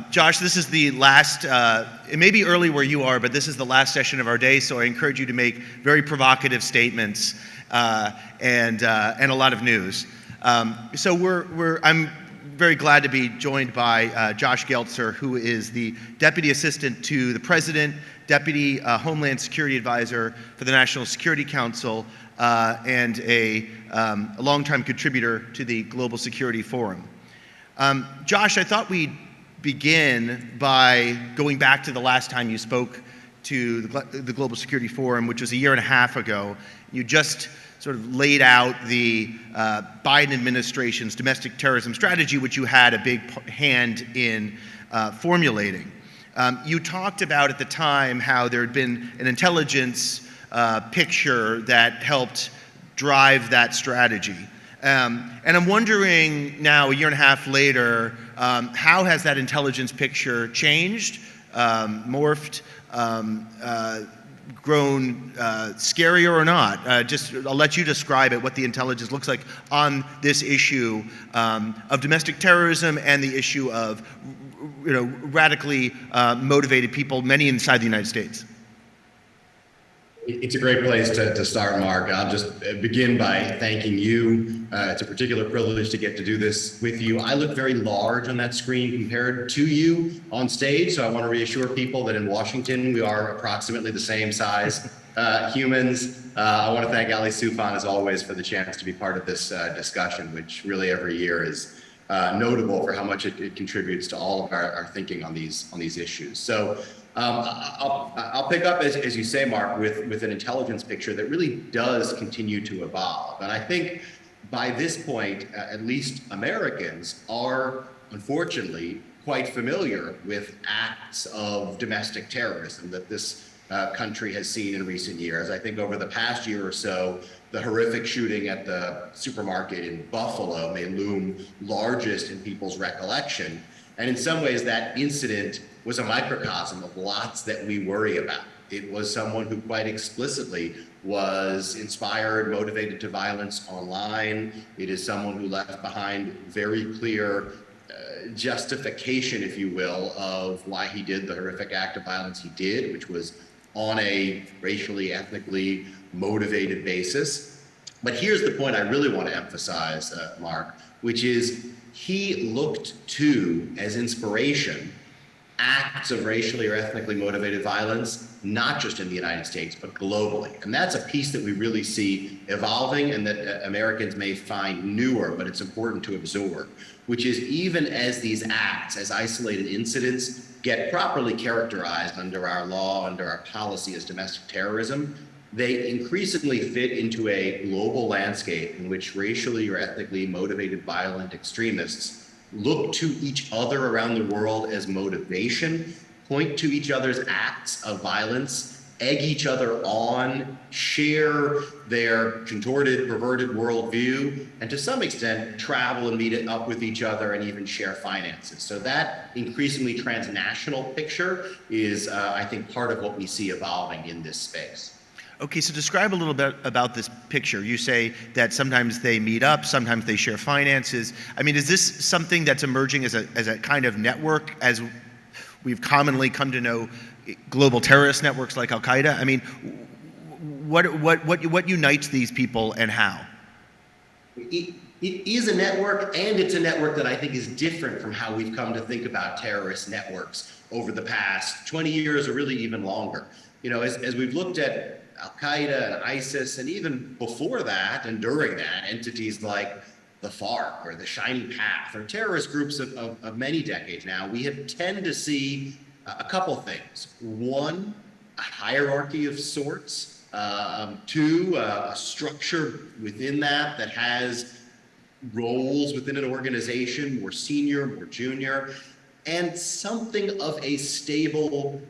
Josh, this is the last, it may be early where you are, but this is the last session of our day, so I encourage you to make very provocative statements and a lot of news. I'm very glad to be joined by Josh Geltzer, who is the Deputy Assistant to the President, Deputy Homeland Security Advisor for the National Security Council, and a longtime contributor to the Global Security Forum. Josh, I thought we'd begin by going back to the last time you spoke to the Global Security Forum, which was a year and a half ago. You just sort of laid out the Biden administration's domestic terrorism strategy, which you had a big hand in formulating. You talked about at the time how there had been an intelligence picture that helped drive that strategy. And I'm wondering now, a year and a half later, how has that intelligence picture changed, morphed, grown scarier or not? I'll let you describe it, what the intelligence looks like on this issue of domestic terrorism and the issue of radically motivated people, many inside the United States. It's a great place to start, Mark. I'll just begin by thanking you. It's a particular privilege to get to do this with you. I look very large on that screen compared to you on stage, so I want to reassure people that in Washington, we are approximately the same size humans. I want to thank Ali Soufan, as always, for the chance to be part of this discussion, which really every year is notable for how much it contributes to all of our thinking on these issues. So I'll pick up, as you say, Mark, with an intelligence picture that really does continue to evolve. And I think by this point, at least Americans are, unfortunately, quite familiar with acts of domestic terrorism that this country has seen in recent years. I think over the past year or so, the horrific shooting at the supermarket in Buffalo may loom largest in people's recollection. And in some ways, that incident was a microcosm of lots that we worry about. It was someone who quite explicitly was inspired, motivated to violence online. It is someone who left behind very clear justification, if you will, of why he did the horrific act of violence he did, which was on a racially, ethnically motivated basis. But here's the point I really want to emphasize, Mark, which is he looked to, as inspiration, acts of racially or ethnically motivated violence, not just in the United States, but globally. And that's a piece that we really see evolving and that Americans may find newer, but it's important to absorb, which is even as these acts, as isolated incidents, get properly characterized under our law, under our policy as domestic terrorism, they increasingly fit into a global landscape in which racially or ethnically motivated violent extremists look to each other around the world as motivation, point to each other's acts of violence, egg each other on, share their contorted, perverted worldview, and to some extent travel and meet up with each other and even share finances. So that increasingly transnational picture is, I think, part of what we see evolving in this space. Okay, so describe a little bit about this picture. You say that sometimes they meet up, sometimes they share finances. I mean, is this something that's emerging as a kind of network, as we've commonly come to know global terrorist networks like Al-Qaeda? I mean, what unites these people and how? It is a network, and it's a network that I think is different from how we've come to think about terrorist networks over the past 20 years or really even longer. You know, as we've looked at Al-Qaeda and ISIS, and even before that and during that, entities like the FARC or the Shining Path or terrorist groups of many decades now, we have tend to see a couple things. One, a hierarchy of sorts. Two, a structure within that has roles within an organization, more senior, more junior, and something of a stable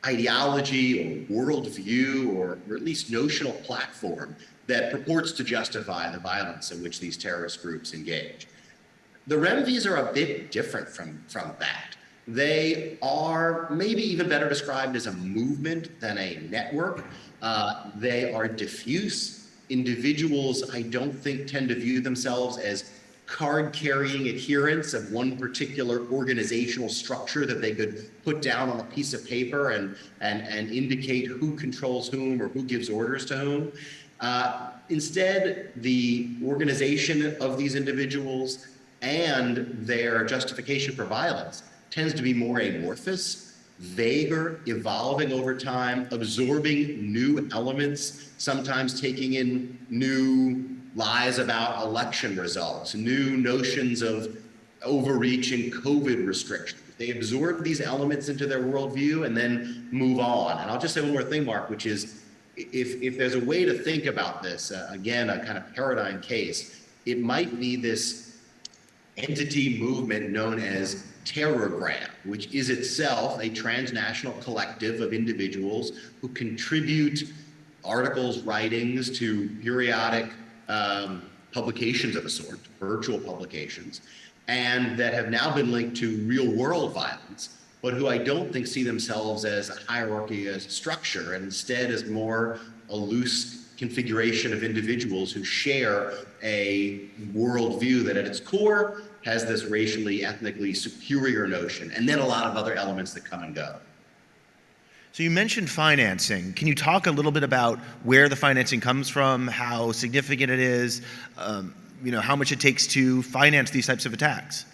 ideology or worldview or at least notional platform that purports to justify the violence in which these terrorist groups engage. The remedies are a bit different from that. They are maybe even better described as a movement than a network. They are diffuse. Individuals, I don't think, tend to view themselves as card-carrying adherents of one particular organizational structure that they could put down on a piece of paper and indicate who controls whom or who gives orders to whom. Instead, the organization of these individuals and their justification for violence tends to be more amorphous, vaguer, evolving over time, absorbing new elements, sometimes taking in new lies about election results, new notions of overreaching COVID restrictions. They absorb these elements into their worldview and then move on. And I'll just say one more thing, Mark, which is if there's a way to think about this, again, a kind of paradigm case, it might be this entity movement known as Terrorgram, which is itself a transnational collective of individuals who contribute articles, writings to periodic publications of a sort, virtual publications, and that have now been linked to real world violence, but who I don't think see themselves as a hierarchy, as a structure, and instead as more a loose configuration of individuals who share a worldview that at its core has this racially, ethnically superior notion, and then a lot of other elements that come and go. So you mentioned financing. Can you talk a little bit about where the financing comes from, how significant it is, how much it takes to finance these types of attacks?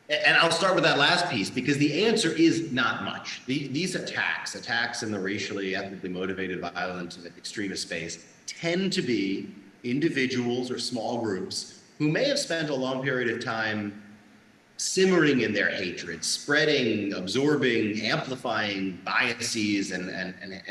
And I'll start with that last piece, because the answer is not much. These attacks in the racially, ethnically motivated, violent extremist space tend to be individuals or small groups who may have spent a long period of time simmering in their hatred, spreading, absorbing, amplifying biases and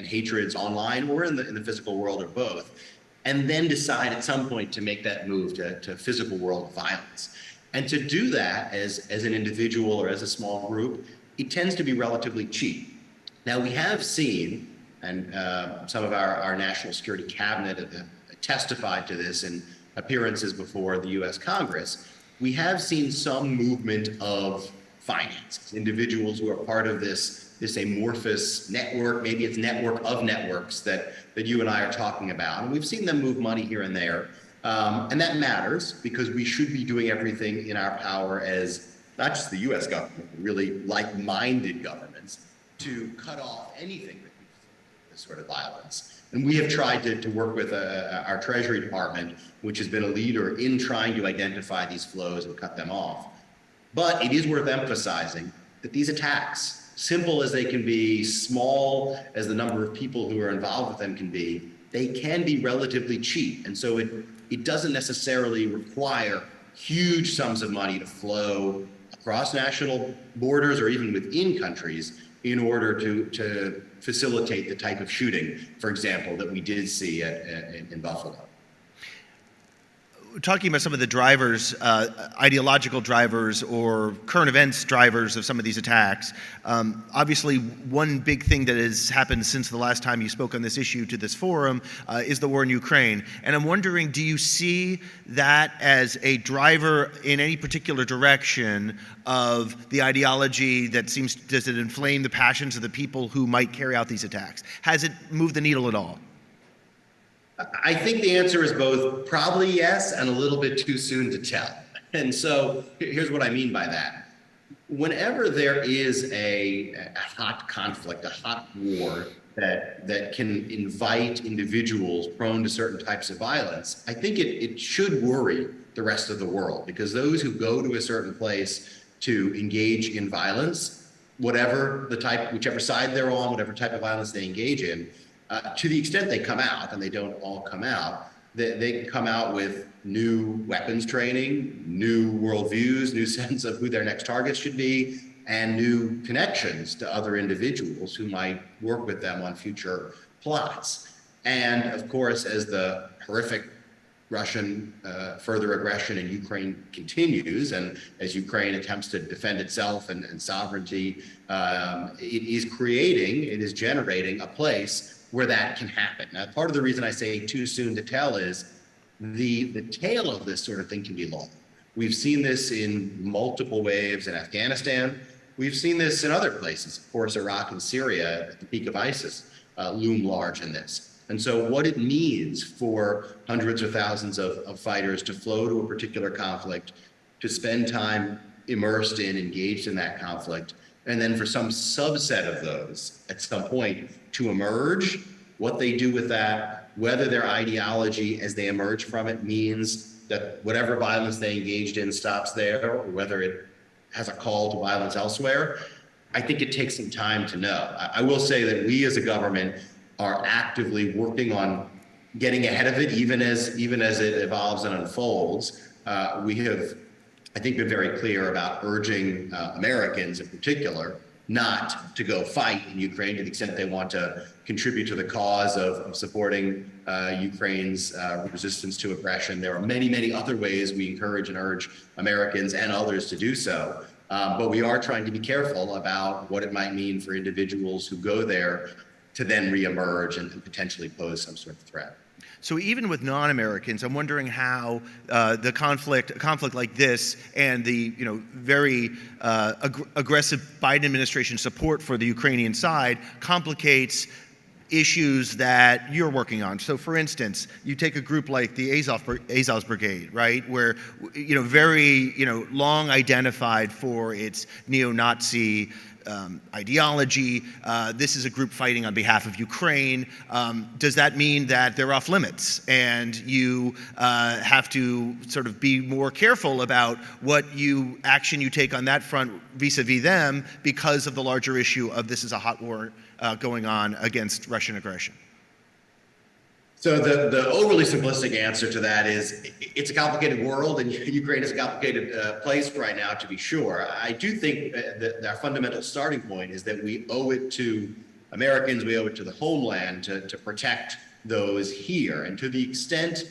hatreds online or in the physical world or both, and then decide at some point to make that move to physical world violence. And to do that as an individual or as a small group, it tends to be relatively cheap. Now, we have seen, and some of our national security cabinet have testified to this in appearances before the US Congress, we have seen some movement of finances, individuals who are part of this amorphous network, maybe it's network of networks that you and I are talking about. And we've seen them move money here and there. And that matters because we should be doing everything in our power as not just the US government, but really like-minded governments to cut off anything that could facilitate this sort of violence. And we have tried to work with our Treasury Department, which has been a leader in trying to identify these flows and cut them off. But it is worth emphasizing that these attacks, simple as they can be, small as the number of people who are involved with them can be, they can be relatively cheap. And so it doesn't necessarily require huge sums of money to flow across national borders or even within countries in order to facilitate the type of shooting, for example, that we did see in Buffalo. Talking about some of the drivers, ideological drivers or current events drivers of some of these attacks, obviously one big thing that has happened since the last time you spoke on this issue to this forum is the war in Ukraine. And I'm wondering, do you see that as a driver in any particular direction of the ideology that does it inflame the passions of the people who might carry out these attacks? Has it moved the needle at all? I think the answer is both probably yes and a little bit too soon to tell. And so here's what I mean by that. Whenever there is a hot conflict, a hot war that can invite individuals prone to certain types of violence, I think it should worry the rest of the world, because those who go to a certain place to engage in violence, whatever the type, whichever side they're on, whatever type of violence they engage in, to the extent they come out, and they don't all come out, they can come out with new weapons training, new worldviews, new sense of who their next targets should be, and new connections to other individuals who might work with them on future plots. And of course, as the horrific Russian further aggression in Ukraine continues, and as Ukraine attempts to defend itself and sovereignty, it is generating a place where that can happen. Now, part of the reason I say too soon to tell is the tail of this sort of thing can be long. We've seen this in multiple waves in Afghanistan. We've seen this in other places. Of course, Iraq and Syria at the peak of ISIS loom large in this. And so what it means for hundreds or thousands of fighters to flow to a particular conflict, to spend time immersed in, engaged in that conflict, and then for some subset of those at some point to emerge, what they do with that, whether their ideology as they emerge from it means that whatever violence they engaged in stops there, or whether it has a call to violence elsewhere, I think it takes some time to know. I will say that we as a government are actively working on getting ahead of it, even as it evolves and unfolds. We have, I think, been very clear about urging Americans in particular not to go fight in Ukraine to the extent they want to contribute to the cause of supporting Ukraine's resistance to aggression. There are many, many other ways we encourage and urge Americans and others to do so. But we are trying to be careful about what it might mean for individuals who go there to then reemerge and potentially pose some sort of threat. So even with non-Americans, I'm wondering how the conflict like this and the very aggressive Biden administration support for the Ukrainian side complicates issues that you're working on. So for instance, you take a group like the Azov Brigade, right, where very long identified for its neo-Nazi ideology. This is a group fighting on behalf of Ukraine. Does that mean that they're off limits and you have to sort of be more careful about what action you take on that front vis-a-vis them because of the larger issue of this is a hot war going on against Russian aggression? So the overly simplistic answer to that is it's a complicated world, and Ukraine is a complicated place right now, to be sure. I do think that our fundamental starting point is that we owe it to Americans, we owe it to the homeland to protect those here. And to the extent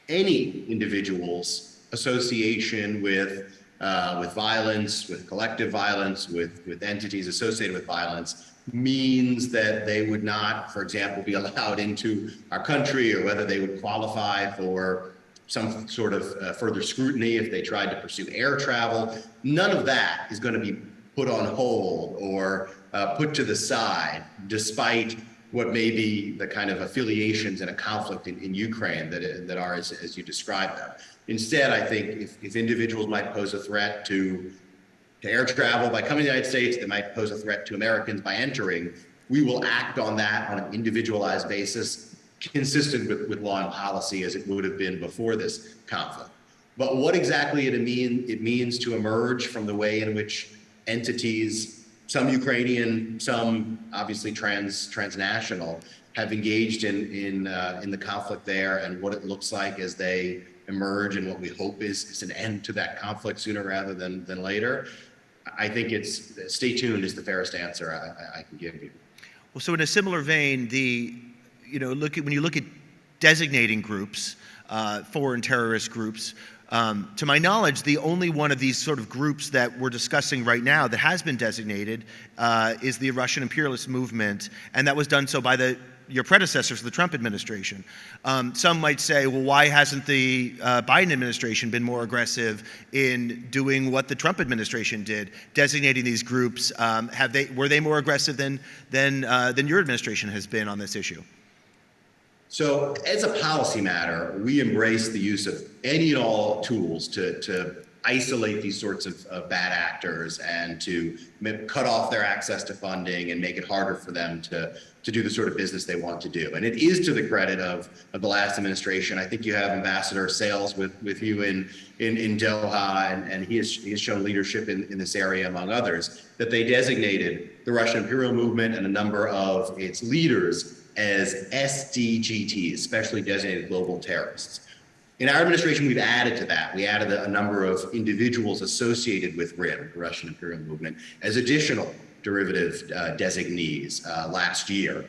any individual's association with violence, with collective violence, with entities associated with violence means that they would not, for example, be allowed into our country, or whether they would qualify for some sort of further scrutiny if they tried to pursue air travel. None of that is going to be put on hold or put to the side, despite what may be the kind of affiliations in a conflict in Ukraine that are as you described them. Instead, I think if individuals might pose a threat to air travel by coming to the United States, that might pose a threat to Americans by entering, we will act on that on an individualized basis, consistent with law and policy as it would have been before this conflict. But what exactly it means to emerge from the way in which entities, some Ukrainian, some obviously transnational, have engaged in the conflict there, and what it looks like as they emerge, and what we hope is an end to that conflict sooner rather than later. I think it's stay tuned is the fairest answer I can give you. Well, so in a similar vein, when you look at designating groups, foreign terrorist groups, to my knowledge, the only one of these sort of groups that we're discussing right now that has been designated is the Russian imperialist movement, and that was done so by your predecessors, the Trump administration. Some might say, well, why hasn't the Biden administration been more aggressive in doing what the Trump administration did, designating these groups? Were they more aggressive than your administration has been on this issue? So as a policy matter, we embrace the use of any and all tools to isolate these sorts of bad actors and to cut off their access to funding and make it harder for them to do the sort of business they want to do. And it is to the credit of the last administration. I think you have Ambassador Sales with you in Doha, and he has shown leadership in this area, among others, that they designated the Russian imperial movement and a number of its leaders as SDGTs, specially designated global terrorists. In our administration, we've added to that. We added a number of individuals associated with RIM, the Russian imperial movement, as additional derivative designees last year.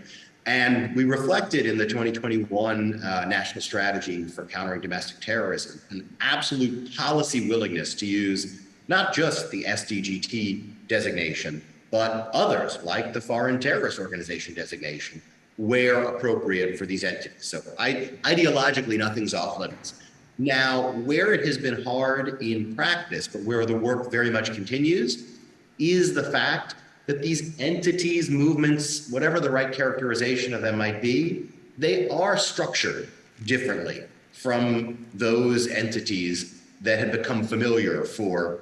And we reflected in the 2021 National Strategy for Countering Domestic Terrorism an absolute policy willingness to use not just the SDGT designation, but others like the Foreign Terrorist Organization designation, where appropriate for these entities. So ideologically, nothing's off limits. Now, where it has been hard in practice, but where the work very much continues, is the fact that these entities, movements, whatever the right characterization of them might be, they are structured differently from those entities that had become familiar for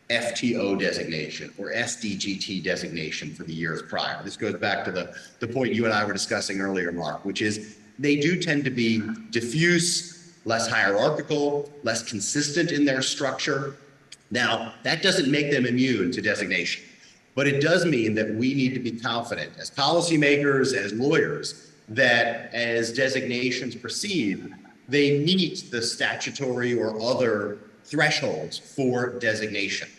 FTO designation or SDGT designation for the years prior. This goes back to the point you and I were discussing earlier, Mark, which is they do tend to be diffuse, less hierarchical, less consistent in their structure. Now, that doesn't make them immune to designation, but it does mean that we need to be confident as policymakers, as lawyers, that as designations proceed, they meet the statutory or other thresholds for designation.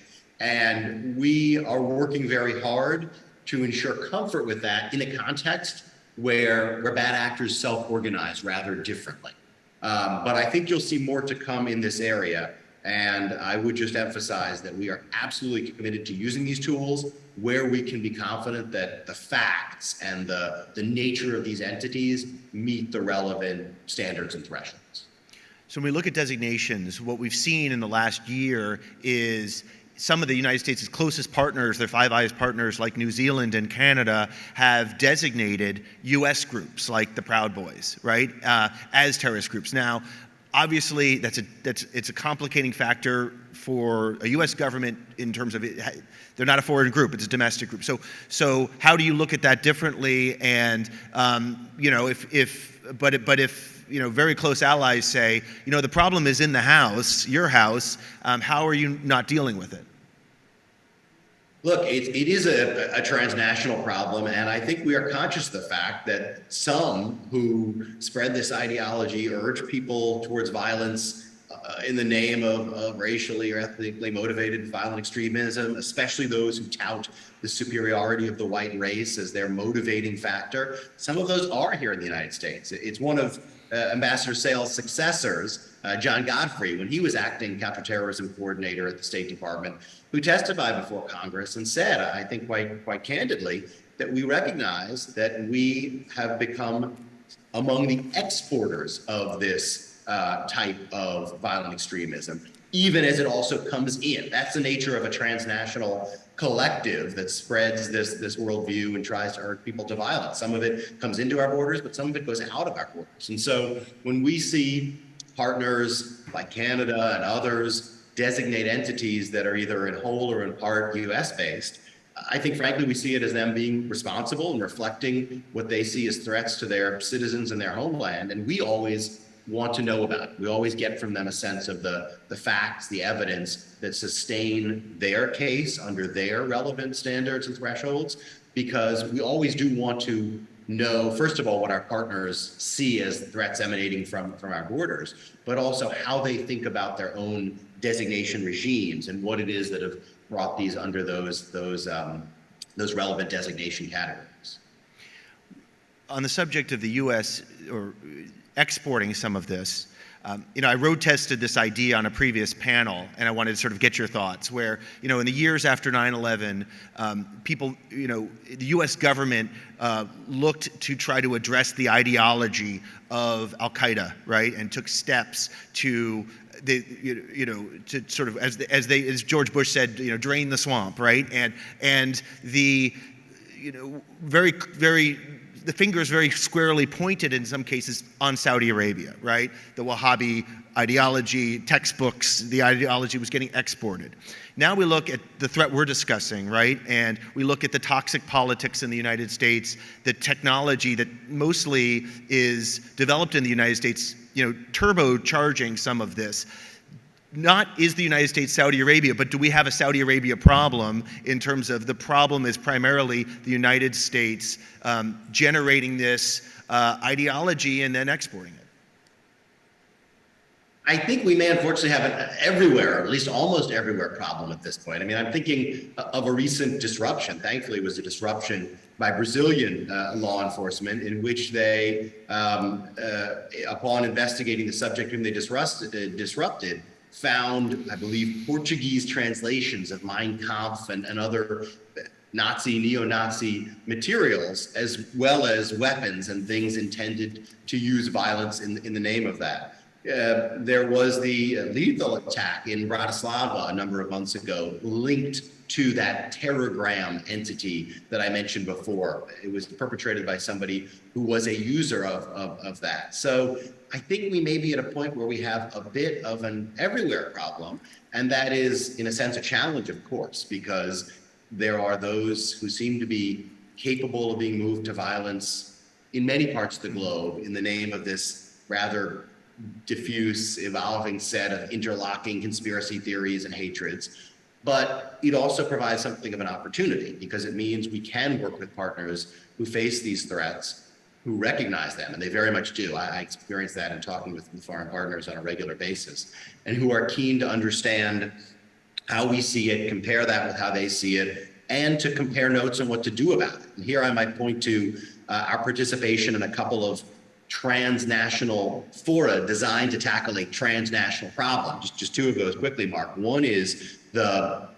And we are working very hard to ensure comfort with that in a context where bad actors self-organize rather differently. But I think you'll see more to come in this area. And I would just emphasize that we are absolutely committed to using these tools where we can be confident that the facts and the nature of these entities meet the relevant standards and thresholds. So when we look at designations, what we've seen in the last year is some of the United States' closest partners, their Five Eyes partners like New Zealand and Canada, have designated U.S. groups like the Proud Boys, right, as terrorist groups. Now, obviously, it's a complicating factor for a U.S. government in terms of it. They're not a foreign group; it's a domestic group. So how do you look at that differently? And if very close allies say, the problem is in the house, your house, how are you not dealing with it? Look, it is a transnational problem, and I think we are conscious of the fact that some who spread this ideology urge people towards violence in the name of racially or ethnically motivated violent extremism, especially those who tout the superiority of the white race as their motivating factor. Some of those are here in the United States. It's one of Ambassador Sale's successors, John Godfrey, when he was acting counterterrorism coordinator at the State Department, who testified before Congress and said, I think quite candidly, that we recognize that we have become among the exporters of this type of violent extremism, even as it also comes in. That's the nature of a transnational collective that spreads this worldview and tries to urge people to violence. Some of it comes into our borders, but some of it goes out of our borders. And so when we see partners like Canada and others designate entities that are either in whole or in part US based, I think frankly we see it as them being responsible and reflecting what they see as threats to their citizens and their homeland. And we always want to know about it. We always get from them a sense of the facts, the evidence that sustain their case under their relevant standards and thresholds, because we always do want to know, first of all, what our partners see as threats emanating from our borders, but also how they think about their own designation regimes and what it is that have brought these under those relevant designation categories. On the subject of the U.S. or exporting some of this, I road tested this idea on a previous panel, and I wanted to sort of get your thoughts. Where, in the years after 9/11, people, the U.S. government looked to try to address the ideology of Al Qaeda, right, and took steps to to sort of, as George Bush said, drain the swamp, right, and the, the finger is very squarely pointed in some cases on Saudi Arabia, right? The Wahhabi ideology, textbooks, the ideology was getting exported. Now we look at the threat we're discussing, right? And we look at the toxic politics in the United States, the technology that mostly is developed in the United States, turbocharging some of this. Not is the United States Saudi Arabia, but do we have a Saudi Arabia problem in terms of the problem is primarily the United States generating this ideology and then exporting it? I think we may unfortunately have an everywhere, or at least almost everywhere, problem at this point. I mean, I'm thinking of a recent disruption. Thankfully, it was a disruption by Brazilian law enforcement in which they, upon investigating the subject whom they disrupted, found, I believe, Portuguese translations of Mein Kampf and other neo-Nazi materials, as well as weapons and things intended to use violence in the name of that. there was the lethal attack in Bratislava a number of months ago, linked to that terrorgram entity that I mentioned before. It was perpetrated by somebody who was a user of that. So I think we may be at a point where we have a bit of an everywhere problem, and that is, in a sense, a challenge, of course, because there are those who seem to be capable of being moved to violence in many parts of the globe in the name of this rather diffuse, evolving set of interlocking conspiracy theories and hatreds. But it also provides something of an opportunity, because it means we can work with partners who face these threats, who recognize them, and they very much do. I experience that in talking with foreign partners on a regular basis, and who are keen to understand how we see it, compare that with how they see it, and to compare notes on what to do about it. And here I might point to our participation in a couple of transnational fora designed to tackle a transnational problem. Just two of those quickly, Mark. One is the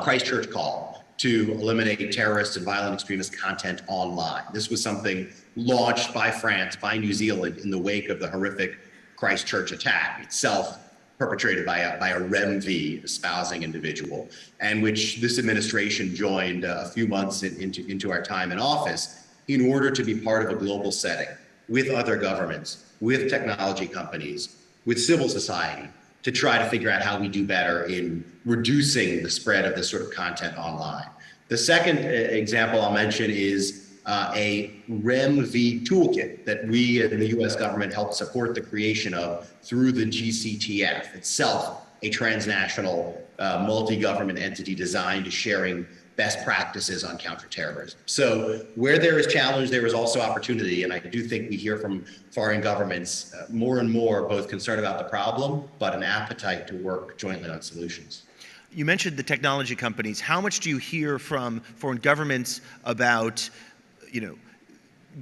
Christchurch call to eliminate terrorist and violent extremist content online. This was something launched by France, by New Zealand, in the wake of the horrific Christchurch attack, itself perpetrated by a REMV espousing individual, and which this administration joined a few months into our time in office in order to be part of a global setting with other governments, with technology companies, with civil society, to try to figure out how we do better in reducing the spread of this sort of content online. The second example I'll mention is a REMV toolkit that we in the US government helped support the creation of through the GCTF, itself a transnational multi-government entity designed to sharing best practices on counterterrorism. So where there is challenge, there is also opportunity. And I do think we hear from foreign governments more and more, both concerned about the problem, but an appetite to work jointly on solutions. You mentioned the technology companies. How much do you hear from foreign governments about,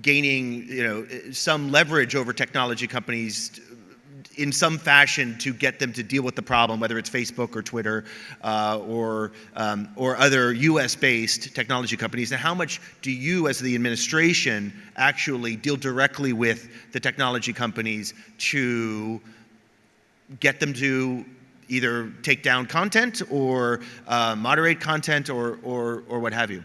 gaining, some leverage over technology companies in some fashion to get them to deal with the problem, whether it's Facebook or Twitter or other US-based technology companies? And how much do you, as the administration, actually deal directly with the technology companies to get them to either take down content or moderate content or what have you?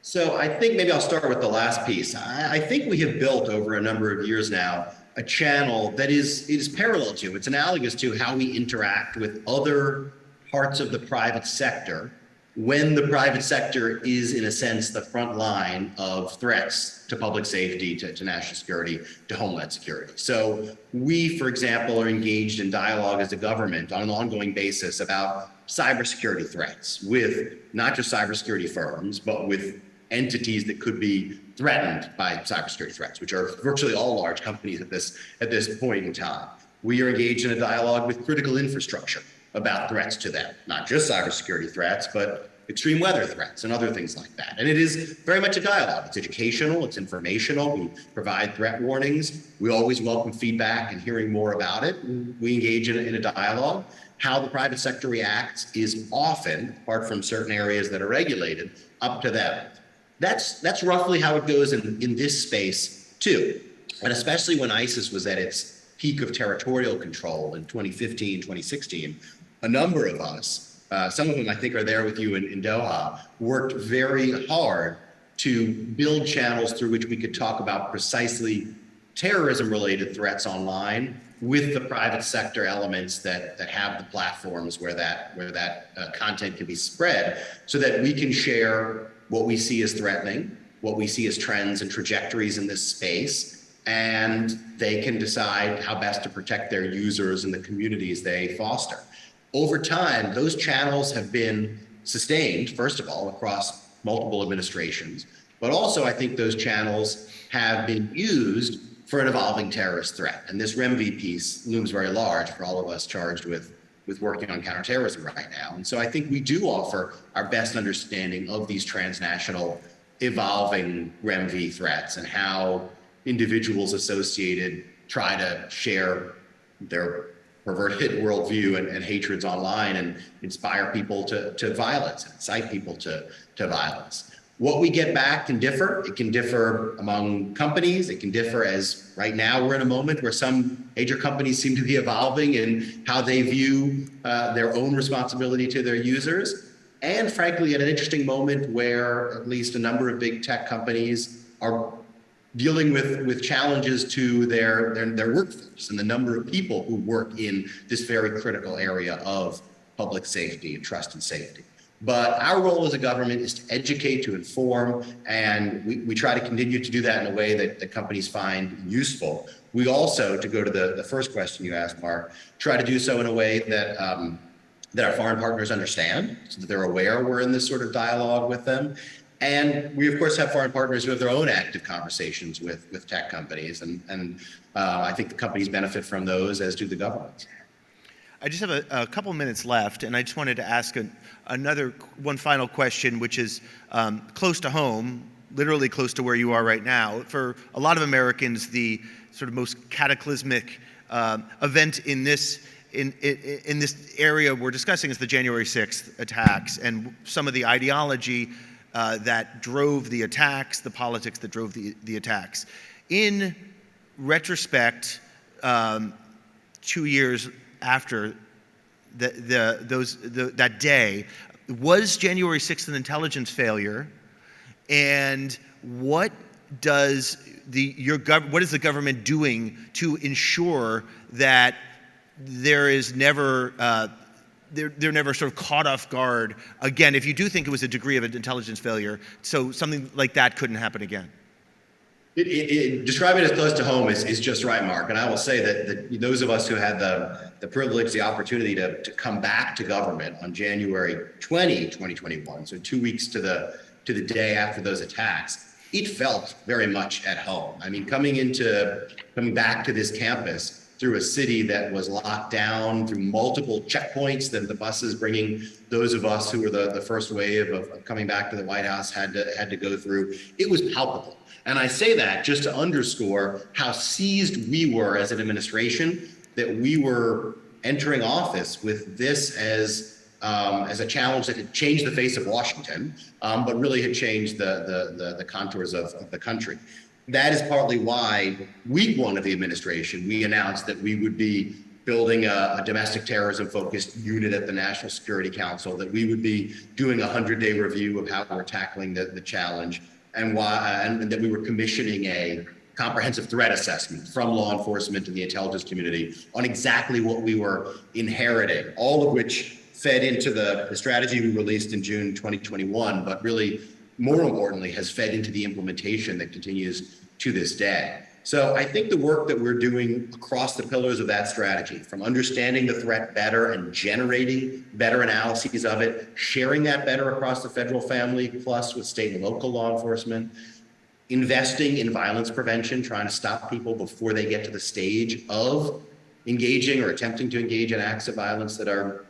So I think maybe I'll start with the last piece. I think we have built over a number of years now a channel that is parallel to, it's analogous to how we interact with other parts of the private sector when the private sector is, in a sense, the front line of threats to public safety, to national security, to homeland security. So we, for example, are engaged in dialogue as a government on an ongoing basis about cybersecurity threats with not just cybersecurity firms, but with entities that could be threatened by cybersecurity threats, which are virtually all large companies at this point in time. We are engaged in a dialogue with critical infrastructure about threats to them, not just cybersecurity threats, but extreme weather threats and other things like that. And it is very much a dialogue. It's educational, it's informational. We provide threat warnings. We always welcome feedback and hearing more about it. We engage in a dialogue. How the private sector reacts is often, apart from certain areas that are regulated, up to them. That's roughly how it goes in this space too. And especially when ISIS was at its peak of territorial control in 2015, 2016, a number of us, some of them I think are there with you in Doha, worked very hard to build channels through which we could talk about precisely terrorism-related threats online with the private sector elements that have the platforms where that content can be spread, so that we can share what we see as threatening, what we see as trends and trajectories in this space, and they can decide how best to protect their users and the communities they foster. Over time, those channels have been sustained, first of all, across multiple administrations, but also I think those channels have been used for an evolving terrorist threat. And this REMV piece looms very large for all of us charged with working on counterterrorism right now. And so I think we do offer our best understanding of these transnational evolving REMV threats and how individuals associated try to share their perverted worldview and hatreds online and inspire people to violence, incite people to violence. What we get back can differ. It can differ among companies. It can differ, as right now we're in a moment where some major companies seem to be evolving in how they view their own responsibility to their users. And frankly, at an interesting moment where at least a number of big tech companies are dealing with challenges to their workforce and the number of people who work in this very critical area of public safety and trust and safety. But our role as a government is to educate, to inform, and we try to continue to do that in a way that the companies find useful. We also, to go to the first question you asked, Mark, try to do so in a way that that our foreign partners understand, so that they're aware we're in this sort of dialogue with them. And we, of course, have foreign partners who have their own active conversations with tech companies, and I think the companies benefit from those, as do the governments. I just have a couple minutes left, and I just wanted to ask one final question, which is close to home, literally close to where you are right now. For a lot of Americans, the sort of most cataclysmic event in this area we're discussing is the January 6th attacks, and some of the ideology that drove the attacks, the politics that drove the attacks. In retrospect, 2 years after that day, was January 6th an intelligence failure? And what is the government doing to ensure that there is never they're never sort of caught off guard again, if you do think it was a degree of an intelligence failure, so something like that couldn't happen again? Describing it as close to home is just right, Mark. And I will say that those of us who had the privilege, the opportunity to come back to government on January 20, 2021, so 2 weeks to the day after those attacks, it felt very much at home. I mean, coming back to this campus through a city that was locked down, through multiple checkpoints that the buses bringing those of us who were the first wave of coming back to the White House had to go through, it was palpable. And I say that just to underscore how seized we were as an administration, that we were entering office with this as a challenge that had changed the face of Washington, but really had changed the contours of the country. That is partly why week one of the administration, we announced that we would be building a domestic terrorism focused unit at the National Security Council, that we would be doing a 100-day review of how we're tackling the challenge, and that we were commissioning a comprehensive threat assessment from law enforcement and the intelligence community on exactly what we were inheriting, all of which fed into the strategy we released in June 2021, but really, more importantly, has fed into the implementation that continues to this day. So I think the work that we're doing across the pillars of that strategy, from understanding the threat better and generating better analyses of it, sharing that better across the federal family, plus with state and local law enforcement, investing in violence prevention, trying to stop people before they get to the stage of engaging or attempting to engage in acts of violence that are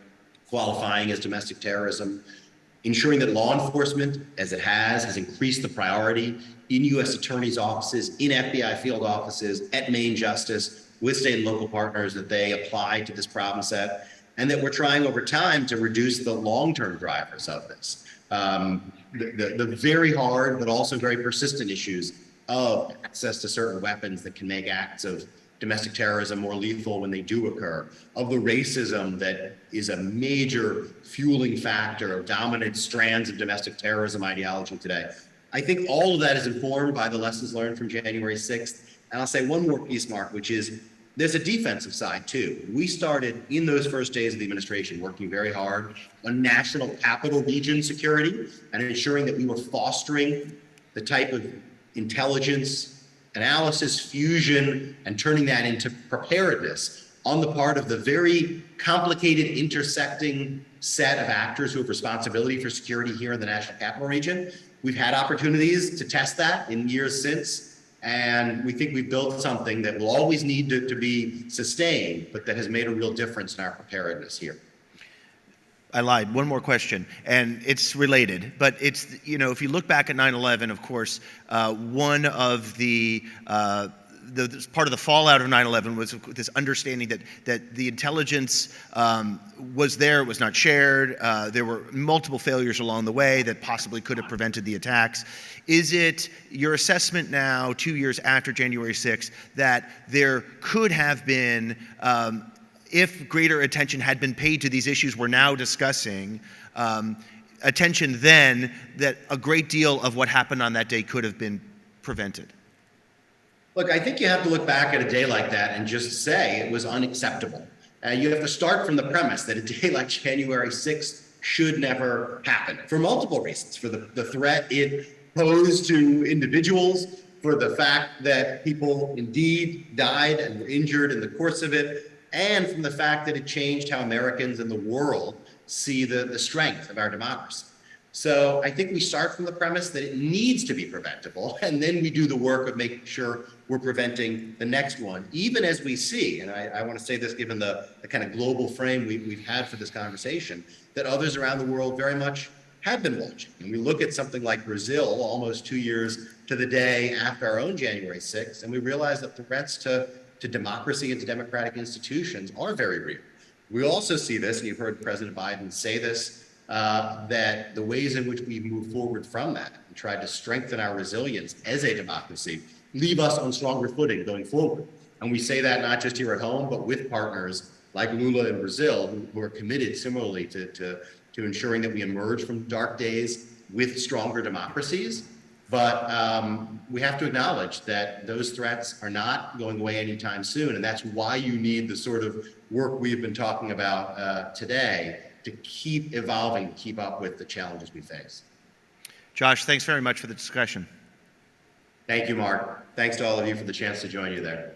qualifying as domestic terrorism, ensuring that law enforcement, as it has increased the priority in U.S. attorneys' offices, in FBI field offices, at Maine Justice, with state and local partners, that they apply to this problem set, and that we're trying over time to reduce the long-term drivers of this. The very hard, but also very persistent issues of access to certain weapons that can make acts of domestic terrorism more lethal when they do occur, of the racism that is a major fueling factor of dominant strands of domestic terrorism ideology today. I think all of that is informed by the lessons learned from January 6th. And I'll say one more piece, Mark, which is there's a defensive side too. We started in those first days of the administration working very hard on national capital region security and ensuring that we were fostering the type of intelligence, analysis, fusion, and turning that into preparedness on the part of the very complicated intersecting set of actors who have responsibility for security here in the National Capital Region. We've had opportunities to test that in years since, and we think we've built something that will always need to be sustained, but that has made a real difference in our preparedness here. I lied. One more question, and it's related, but it's, if you look back at 9/11, of course, one of the this part of the fallout of 9/11 was this understanding that the intelligence was there, it was not shared. There were multiple failures along the way that possibly could have prevented the attacks. Is it your assessment now, 2 years after January 6th, that there could have been, if greater attention had been paid to these issues we're now discussing, attention then, that a great deal of what happened on that day could have been prevented? Look, I think you have to look back at a day like that and just say it was unacceptable. You have to start from the premise that a day like January 6th should never happen for multiple reasons. For the threat it posed to individuals, for the fact that people indeed died and were injured in the course of it, and from the fact that it changed how Americans and the world see the strength of our democracy. So I think we start from the premise that it needs to be preventable, and then we do the work of making sure we're preventing the next one, even as we see, and I want to say this given the kind of global frame we've had for this conversation, that others around the world very much have been watching. And we look at something like Brazil, almost 2 years to the day after our own January 6th, and we realize that threats to democracy and to democratic institutions are very real. We also see this, and you've heard President Biden say this, that the ways in which we move forward from that and try to strengthen our resilience as a democracy leave us on stronger footing going forward. And we say that not just here at home, but with partners like Lula in Brazil, who are committed similarly to ensuring that we emerge from dark days with stronger democracies. But we have to acknowledge that those threats are not going away anytime soon. And that's why you need the sort of work we've been talking about today to keep evolving, to keep up with the challenges we face. Josh, thanks very much for the discussion. Thank you, Mark. Thanks to all of you for the chance to join you there.